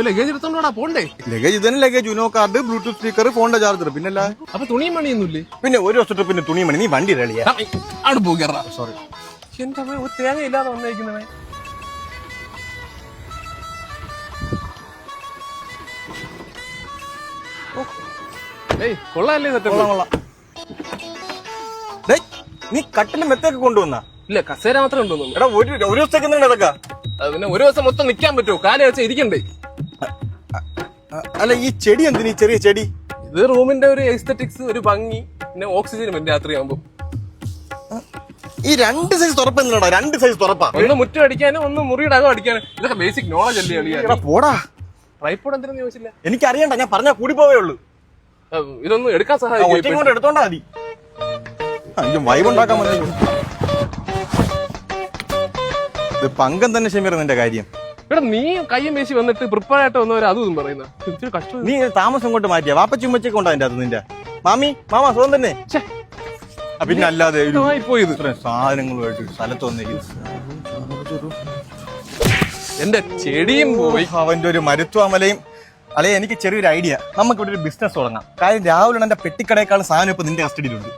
Luggage എടുത്തോണ്ടാ പോണ്ടേ? Luggage ഇതന്നെ luggage, you know card, Bluetooth speaker, ഫോണിന്റെ ചാർജർ, പിന്നല്ല. അപ്പൊ തുണിയും മണിയൊന്നുമില്ലേ? പിന്നെ ഒരു ദിവസം ട്രിപ്പിന് തുണിയും മണി. നീ വണ്ടി റെളിയാ? അവിടെ പോകേറാ. സോറി. എന്റെ അമ്മ ഒരു തേങ്ങ ഇല്ലാതെ വന്നേക്കുന്നവൻ. കൊള്ളാല്ലേ? കൊള്ളാം. നീ കട്ടില് മെത്തൊക്കെ കൊണ്ടുവന്നാ? ഇല്ല, കസേര മാത്രമേ ഉണ്ടോന്നു. എടാ ഒരു ദിവസത്തേക്ക് ഇതൊക്കെ പിന്നെ ഒരു ദിവസം മൊത്തം നിക്കാൻ പറ്റുമോ? കാല വെച്ചാൽ ഇരിക്കണ്ടേ? അല്ല, ഈ ചെടി എന്തിനീ ചെറിയ ചെടി? ഇത് റൂമിന്റെ ഒരു എസ്തെറ്റിക്സ്, ഒരു ഭംഗി, പിന്നെ ഓക്സിജനും വേണ്ടി രാത്രിയാകുമ്പോ. ഈ രണ്ട് സൈസ് തുറപ്പെന്തിനാ? രണ്ട് സൈസ് തുറപ്പാ. ഒന്ന് മുറ്റം അടിക്കാനും ഒന്ന് മുറിയുടെ അകം അടിക്കാനും. ഇതൊക്കെ ബേസിക് നോളജ് അല്ലേ അളിയാ? പോടാ. ട്രൈപോഡ് എന്തിനാ ചോദിച്ചില്ല? എനിക്കറിയണ്ട, ഞാൻ പറഞ്ഞാ കൂടി പോവേ ഉള്ളൂ. ഇതൊന്നും എടുക്കാൻ സഹായിക്കും. എടുത്തോണ്ടാ മതി. വൈബ് ഉണ്ടാക്കാൻ മതി. ഇത് പങ്കം തന്നെ ക്ഷമിറ നിന്റെ കാര്യം. ഇവിടെ നീ കയ്യും വീശി വന്നിട്ട് പ്രിപ്പയർ ആയിട്ട് വന്നവർ അതും പറയുന്ന കഷ്ടം. നീ താമസം കൊണ്ട് മാറ്റിയ വാപ്പച്ചും ഉമ്മച്ചൊക്കെ ഉണ്ടാ അതിന്റെ അത് നിന്റെ മാമ സുഖം തന്നെ. പിന്നെ അല്ലാതെ പോയത് സാധനങ്ങളുമായിട്ട് സ്ഥലത്ത് വന്നിരിക്കുന്നു. എന്റെ ചെടിയും പോയി, അവന്റെ ഒരു മരുത്വമലയും. അല്ലെ, എനിക്ക് ചെറിയൊരു ഐഡിയ. നമുക്ക് ഇവിടെ ഒരു ബിസിനസ് തുടങ്ങാം. കാര്യം രാവിലെ എന്റെ പെട്ടിക്കടയേക്കാളും സാധനം ഇപ്പൊ നിന്റെ കസ്റ്റഡിയിലുണ്ട്.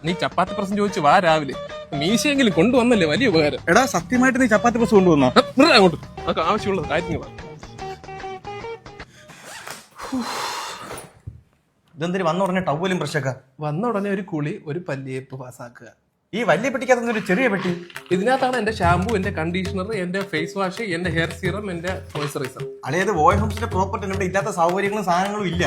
നീ ചപ്പാത്തി പ്രസം ചോദിച്ചു വാ രാവിലെ. മീശയെങ്കിലും കൊണ്ടുവന്നല്ലേ, വലിയ ഉപകാരം. എടാ സത്യമായിട്ട് നീ ചപ്പാത്തി പ്രസം കൊണ്ടുവന്നോ? അങ്ങോട്ട് അതൊക്കെ ആവശ്യമുള്ള കാര്യങ്ങളാണ്. ഇതെന്തിന് വന്ന ഉടനെ ടവലും ബ്രഷൊക്കെ? വന്ന ഉടനെ ഒരു കുളി, ഒരു പല്ലിയേപ്പ് പാസ്സാക്കുക. ഈ വലിയ പെട്ടിക്കകത്ത് ഒരു ചെറിയ പെട്ടി. ഇതിനകത്താണ് എന്റെ ഷാമ്പു, എന്റെ കണ്ടീഷണർ, എന്റെ ഫേസ് വാഷ്, എന്റെ ഹെയർ സീറം, എന്റെ മോയ്സ്ചറൈസർ. അതായത് വോയ് ഹോംസിന്റെ പ്രോപ്പർട്ടി ഇവിടെ ഇല്ലാത്ത സൗകര്യങ്ങളും സാധനങ്ങളും ഇല്ല.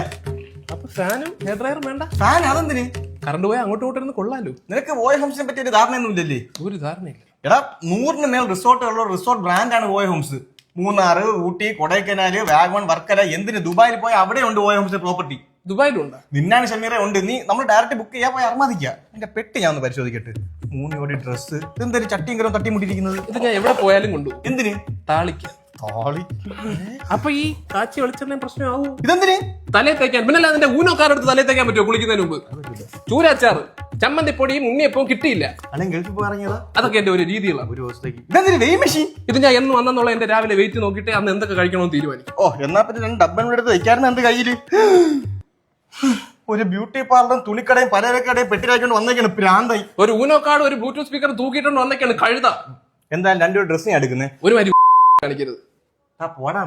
അപ്പൊ ഫാനും ഹെയർ ഡ്രയറും വേണ്ട? ഫാൻ അതെന്തിന്? കറണ്ട് പോയാൽ അങ്ങോട്ടും ഇങ്ങോട്ടും കൊള്ളാലോ. നിനക്ക് വോയ് ഹോംസിനെ പറ്റി ഒരു ധാരണയൊന്നും ഇല്ലല്ലേ? ഒരു ധാരണയില്ല. എടാ 100-ന് മേൽ റിസോർട്ടുള്ള റിസോർട്ട് ബ്രാൻഡാണ് വോയ് ഹോംസ്. മൂന്നാറ്, ഊട്ടി, കൊടൈക്കനാല്, വാഗമൺ, വർക്കല, എന്തിന് ദുബായിൽ പോയി അവിടെ ഉണ്ട് വോയ് ഹോംസിന്റെ പ്രോപ്പർട്ടി. ദുബായിലുണ്ട്. നിന്നാണ് ഷമീറ ഉണ്ട്. നീ നമ്മൾ ഡയറക്റ്റ് ബുക്ക് ചെയ്യാൻ പോയി അർമാദിക്കുക. എന്റെ പെട്ടി ഞാൻ ഒന്ന് പരിശോധിക്കട്ടെ. 3 ജോഡി ഡ്രസ്സ്. ഇതെന്തൊരു ചട്ടിയും കയറും തട്ടിമുട്ടിരിക്കുന്നത്? ഇത് ഞാൻ എവിടെ പോയാലും കൊണ്ടു. എന്തിന്? താളിക്ക്. അപ്പൊ ഈ കാച്ചി വെളിച്ചെണ്ണ പ്രശ്നമാവൂ? ഇതെന്തിന്? തലേ തേക്കാൻ. പിന്നെ അതിന്റെ ഊനോക്കാരെടുത്ത് തലേ തേക്കാൻ പറ്റുമോ കുളിക്കുന്നതിന് മുമ്പ്? ചൂരാച്ചാറ്, ചമ്മന്തിപ്പൊടിയും ഉണ്ണിയപ്പവും കിട്ടിയില്ല. അല്ലെങ്കിൽ ഗൾഫിൽ പോയി ഇറങ്ങിയതാ. അതൊക്കെ എന്റെ ഒരു രീതികളാണ്. ഒരു ദിവസത്തേക്ക് ഇതെന്തിന് വെയിറ്റ് മെഷീൻ? ഇത് ഞാൻ എന്ന് വന്നെന്നുള്ള എന്റെ രാവിലെ വെയിറ്റ് നോക്കിയിട്ട് അന്ന് എന്തൊക്കെ കഴിക്കണമെന്ന് തീരുമാനിക്കും. ഓ, എന്നാ പിന്നെ 2 ഡബ്ബൻ എടുത്ത് വെക്കാറുണ്ട് എന്റെ കയ്യില്. ഒരു ബ്യൂട്ടി പാർലറും തുണിക്കടയും പലചരക്കടയും പെട്ടിലാക്കിക്കൊണ്ട് വന്നേക്കാണ് പ്രാന്തായി. ഒരു ഊനോക്കാട്, ഒരു ബ്ലൂടൂത്ത് സ്പീക്കർ തൂക്കിയിട്ടുണ്ട് വന്നേക്കാണ് കഴുത. എന്തായാലും 2 ഡ്രസ്സിങ് എടുക്കുന്നേ. ഒരു കാണിക്കരുത്. പോടാ.